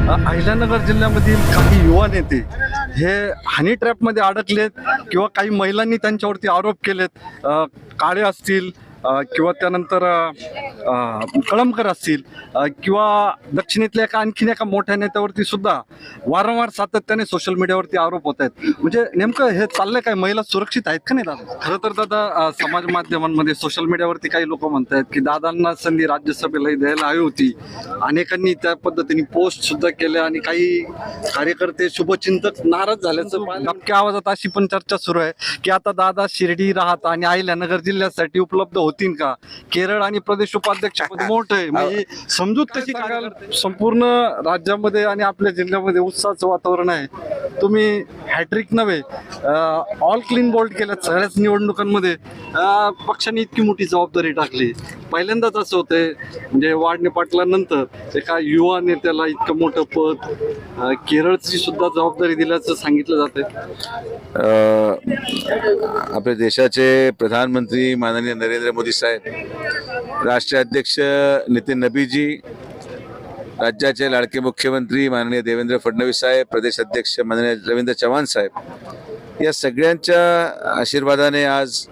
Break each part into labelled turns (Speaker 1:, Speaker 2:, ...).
Speaker 1: अहिल्यानगर जिल्ह्यामधील काही युवा नेते हे हनी ट्रॅपमध्ये अडकलेत किंवा काही महिलांनी त्यांच्यावरती आरोप केलेत. काळे असतील किंवा त्यानंतर कळमकर असतील किंवा दक्षिणेतल्या आणखीन एका मोठ्या नेत्यावरती सुद्धा वारंवार सातत्याने सोशल मीडियावरती आरोप होत आहेत. म्हणजे नेमकं हे चाललंय काय? महिला सुरक्षित आहेत का नाही दादा? खरं तर दादा समाज माध्यमांमध्ये सोशल मीडियावरती काही लोक म्हणतात की दादांना संधी राज्यसभेला द्यायला हवी होती. अनेकांनी त्या पद्धतीने पोस्ट सुद्धा केल्या आणि काही कार्यकर्ते शुभचिंतक नाराज झाल्याचं नक्की आवाजात अशी पण चर्चा सुरू आहे की आता दादा शिर्डी राहत आणि अहिल्यानगर जिल्ह्यासाठी उपलब्ध होतील का? केरळ आणि प्रदेश उपाध्यक्ष मोठं आहे, म्हणजे समजूत कशी काढाल? संपूर्ण राज्यामध्ये आणि आपल्या जिल्ह्यामध्ये उत्साहाचं वातावरण आहे. तुम्ही हॅट्रिक नव्हे ऑल क्लीन बोल्ड केल्यात सगळ्याच निवडणुकांमध्ये. पक्षाने इतकी मोठी जबाबदारी टाकली. पहिल्यांदाच असं होतंय म्हणजे वाढणे पाटलानंतर एका युवा नेत्याला इतकं मोठं पद, केरळची सुद्धा जबाबदारी दिल्याचं सांगितलं जातंय.
Speaker 2: आपल्या देशाचे प्रधानमंत्री माननीय नरेंद्र मोदी साहेब, राष्ट्रीय अध्यक्ष नितीन नबीजी, राज्याचे लाडके मुख्यमंत्री माननीय देवेंद्र फडणवीस साहेब, प्रदेश अध्यक्ष माननीय रवींद्र चव्हाण साहेब, या सगळ्यांच्या आशीर्वादाने आज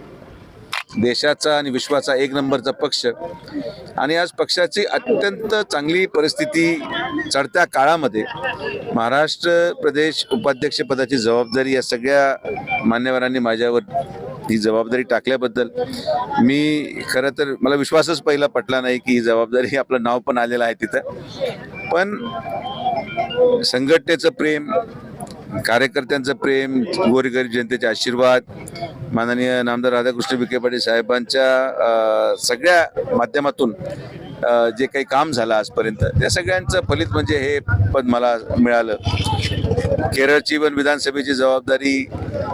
Speaker 2: देशाचा आणि विश्वाचा एक नंबरचा पक्ष आणि आज पक्षाची अत्यंत चांगली परिस्थिती चढत्या काळामध्ये महाराष्ट्र प्रदेश उपाध्यक्ष पदाची जबाबदारी या सगळ्या मान्यवरांनी माझ्यावर ही जबाबदारी टाकल्याबद्दल मी खरं तर मला विश्वासच पहिला पटला नाही की ही जबाबदारी, आपलं नाव पण आलेलं आहे तिथं. पण संघटनेचं प्रेम, कार्यकर्त्यांचं प्रेम, गोरगरीब जनतेचे आशीर्वाद, माननीय नामदार राधाकृष्ण विखे पाटील साहेबांच्या सगळ्या माध्यमातून जे काही काम झालं आजपर्यंत त्या सगळ्यांचं फलित म्हणजे हे पद मला मिळालं. केरळची पण विधानसभेची जबाबदारी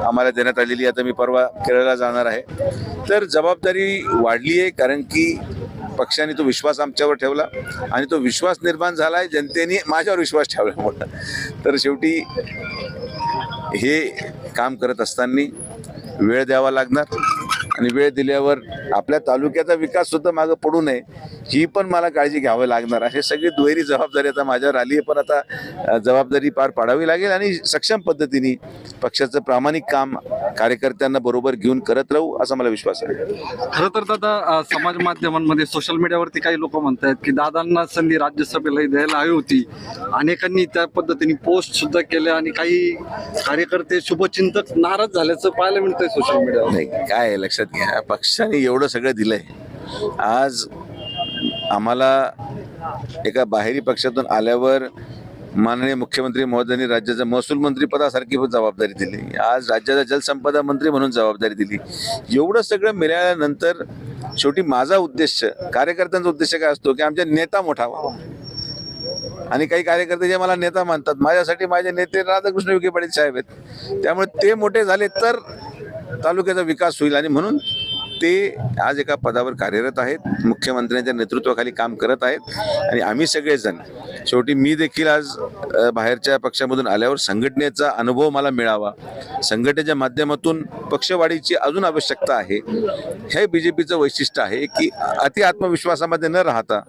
Speaker 2: आम्हाला देण्यात आलेली. आता मी परवा केरळला जाणार आहे. तर जबाबदारी वाढली आहे कारण की पक्षाने तो विश्वास आमच्यावर ठेवला आणि तो विश्वास निर्माण झाला आहे, जनतेने माझ्यावर विश्वास ठेवला मोठा. तर शेवटी हे काम करत असताना वेळ द्यावा लागणार आणि वेळ दिल्यावर आपल्या तालुक्याचा विकास सुद्धा मागं पडू नये ही पण मला काळजी घ्यावी लागणार. अशी सगळी दुहेरी जबाबदारी आता माझ्यावर आली आहे. पण आता जबाबदारी पार पाडावी लागेल आणि सक्षम पद्धतीने पक्षाचं प्रामाणिक काम कार्यकर्त्यांना बरोबर घेऊन करत राहू असा मला विश्वास आहे.
Speaker 1: खरं तर दादा समाज माध्यमांमध्ये सोशल मीडियावरती काही लोक म्हणतात की दादांना संधी राज्यसभेला द्यायला हवी होती. अनेकांनी त्या पद्धतीने पोस्ट सुद्धा केल्या आणि काही कार्यकर्ते शुभचिंतक नाराज झाल्याचं पाहायला मिळतंय सोशल मीडियावर.
Speaker 2: नाही, काय लक्षात घ्या, पक्षाने एवढं सगळं दिलंय. आज आम्हाला एका बाहेरी पक्षातून आल्यावर माननीय मुख्यमंत्री महोदयांनी राज्याच्या महसूल मंत्री पदासारखी जबाबदारी दिली. आज राज्याचा जलसंपदा मंत्री म्हणून जबाबदारी दिली. एवढं सगळं मिळाल्यानंतर शेवटी माझा उद्देश, कार्यकर्त्यांचा उद्देश काय असतो की आमचा नेता मोठा व्हावा. आणि काही कार्यकर्ते जे मला नेता मानतात, माझ्यासाठी माझे नेते राधाकृष्ण विखे पाटील साहेब आहेत. त्यामुळे ते मोठे झाले तर तालुक्याचा विकास होईल आणि म्हणून ते आज एका पदावर कार्यरत आहेत, मुख्यमंत्र्यांच्या नेतृत्वाखाली काम करत आहेत. आणि आम्ही सगळेजण शेवटी मी देखील आज बाहेरच्या पक्षामधून आल्यावर संघटनेचा अनुभव मला मिळावा, संघटनेच्या माध्यमातून पक्षवाढीची अजून आवश्यकता आहे. हे BJPचं वैशिष्ट्य आहे की अति आत्मविश्वासामध्ये न राहता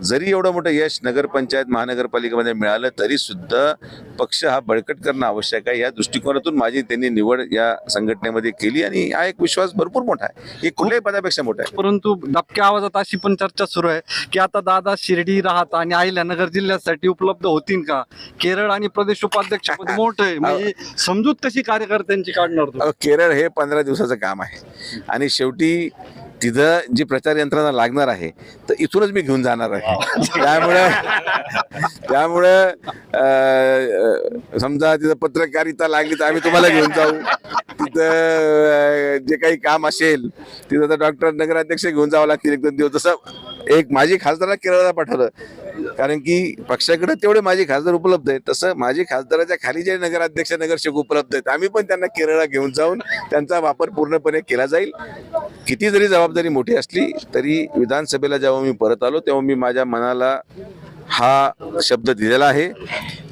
Speaker 2: जरी एवढं मोठं यश नगरपंचायत महानगरपालिकेमध्ये मिळालं तरी सुद्धा पक्ष हा बळकट करणं आवश्यक आहे. या दृष्टिकोनातून माझी त्यांनी निवड या संघटनेमध्ये केली आणि हा एक विश्वास भरपूर मोठा आहे, हे कुठल्याही पदापेक्षा मोठा आहे.
Speaker 1: परंतु दबक्या आवाजात अशी पण चर्चा सुरू आहे की आता दादा शिर्डी राहत आणि अहिल्यानगर जिल्ह्यासाठी उपलब्ध होतील का? केरळ आणि प्रदेश उपाध्यक्ष मोठं आहे, म्हणजे समजूत कशी कार्यकर्त्यांची काढणार?
Speaker 2: केरळ हे 15 दिवसाचं काम आहे आणि शेवटी तिथं जी प्रचार यंत्रणा लागणार आहे तर इथूनच मी घेऊन जाणार आहे. त्यामुळे समजा तिथं पत्रकारिता लागली तर आम्ही तुम्हाला घेऊन जाऊ. तिथं जे काही काम असेल तिथं तर डॉक्टर नगराध्यक्ष घेऊन जावं लागतील 1-2 दिवस. तसं एक माझी खासदाराला केरळला पाठवलं कारण की पक्षाकडे तेवढे माझे खासदार उपलब्ध आहेत, तसं माझे खासदाराच्या खाली जे नगराध्यक्ष नगरसेवक उपलब्ध आहेत आम्ही पण त्यांना केरळला घेऊन जाऊन त्यांचा वापर पूर्णपणे केला जाईल. किती जरी जबाबदारी मोठी असली तरी विधानसभेला जेव्हा मी परत आलो तेव्हा मी माझ्या मनाला हा शब्द दिलेला आहे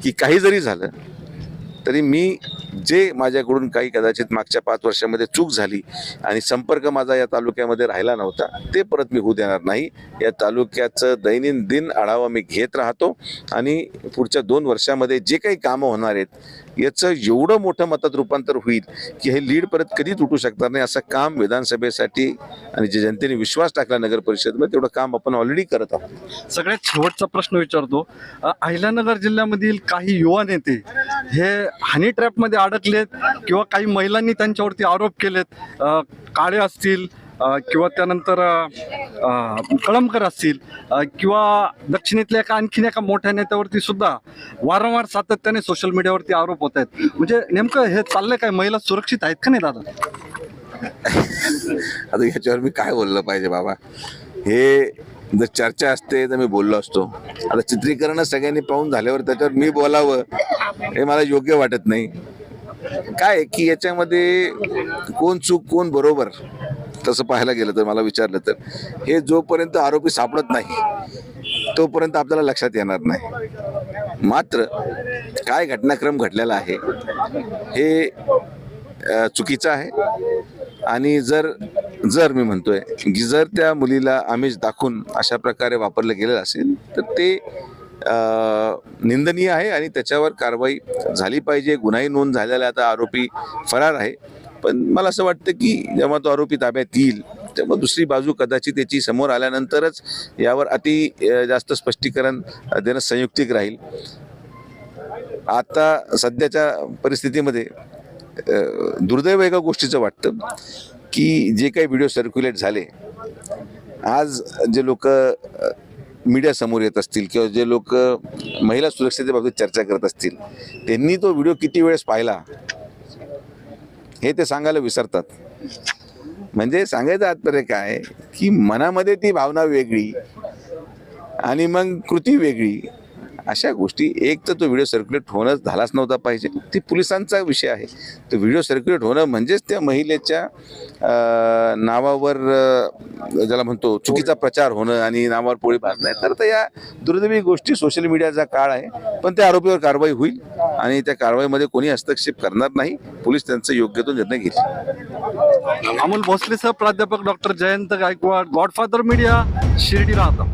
Speaker 2: की काही जरी झालं तरी मी जे माझ्याकडून काही कदाचित मागच्या 5 वर्षामध्ये चूक झाली आणि संपर्क माझा या तालुक्यामध्ये राहिला नव्हता ते परत मी होऊ देणार नाही. या तालुक्याचं दैनंदिन आढावा मी घेत राहतो आणि पुढच्या 2 वर्षामध्ये जे काही कामं होणार आहेत याचं एवढं मोठं मतात रूपांतर होईल की हे लीड परत कधीच उठू शकणार नाही. असं काम विधानसभेसाठी आणि जे जनतेने विश्वास टाकला नगर परिषदेमध्ये तेवढं काम आपण ऑलरेडी करत आहोत.
Speaker 1: सगळ्यात शेवटचा प्रश्न विचारतो. अहिल्यानगर जिल्ह्यामधील काही युवा नेते हे हनी ट्रॅपमध्ये अडकलेत किंवा काही महिलांनी त्यांच्यावरती आरोप केलेत. काळे असतील किंवा त्यानंतर कळमकर असतील किंवा दक्षिणेतल्या एका आणखीन एका मोठ्या नेत्यावरती सुद्धा वारंवार सातत्याने सोशल मीडियावरती आरोप होत आहेत. म्हणजे नेमकं हे चाललंय काय? महिला सुरक्षित आहेत का नाही दादा?
Speaker 2: आता याच्यावर मी काय बोललं पाहिजे बाबा? हे जर चर्चा असते तर मी बोललो असतो. आता चित्रीकरणच सगळ्यांनी पाहून झाल्यावर त्याच्यावर मी बोलावं हे मला योग्य वाटत नाही. काय की याच्यामध्ये कोण चूक कोण बरोबर तसं पाहायला गेलं तर मला विचारलं तर हे जोपर्यंत आरोपी सापडत नाही तोपर्यंत आपल्याला लक्षात येणार नाही. मात्र काय घटनाक्रम घडलेला आहे हे चुकीचं आहे आणि जर मी म्हणतोय की जर त्या मुलीला आमिष दाखवून अशा प्रकारे वापरलं गेलेलं असेल तर ते निंदनीय आहे आणि त्याच्यावर कारवाई झाली पाहिजे. गुन्हाही नोंद झालेला आता आरोपी फरार आहे. पण मला असं वाटतं की जेव्हा तो आरोपी ताब्यात येईल तेव्हा दुसरी बाजू कदाचित त्याची समोर आल्यानंतरच यावर जास्त स्पष्टीकरण देणं संयुक्तिक राहील. आता सध्याच्या परिस्थितीमध्ये दुर्दैव एका गोष्टीचं वाटतं की जे काही व्हिडिओ सर्क्युलेट झाले आज जे लोक मीडिया समोर येत असतील किंवा जे लोक महिला सुरक्षेच्या चर्चा करत असतील त्यांनी तो व्हिडिओ किती वेळेस पाहिला हे ते सांगायला विसरतात. म्हणजे सांगायचं तात्पर्य काय की मनामध्ये ती भावना वेगळी आणि मग कृती वेगळी. अशा गोष्टी एक तर तो व्हिडिओ सर्क्युलेट होणं झालाच नव्हता पाहिजे. ती पोलिसांचा विषय आहे. तो व्हिडिओ सर्क्युलेट होणं म्हणजेच त्या महिलेच्या नावावर ज्याला म्हणतो चुकीचा प्रचार होणं आणि नावावर पोळी भाजणं. तर या दुर्दैवी गोष्टी सोशल मीडियाचा काळ आहे. पण त्या आरोपीवर कारवाई होईल आणि त्या कारवाईमध्ये कोणी हस्तक्षेप करणार नाही. पोलीस त्यांचा योग्य तो निर्णय घेतील.
Speaker 1: अमोल भोसलेसह प्राध्यापक doctor Jayant Gaikwad, godfather media, Shirdi राहता.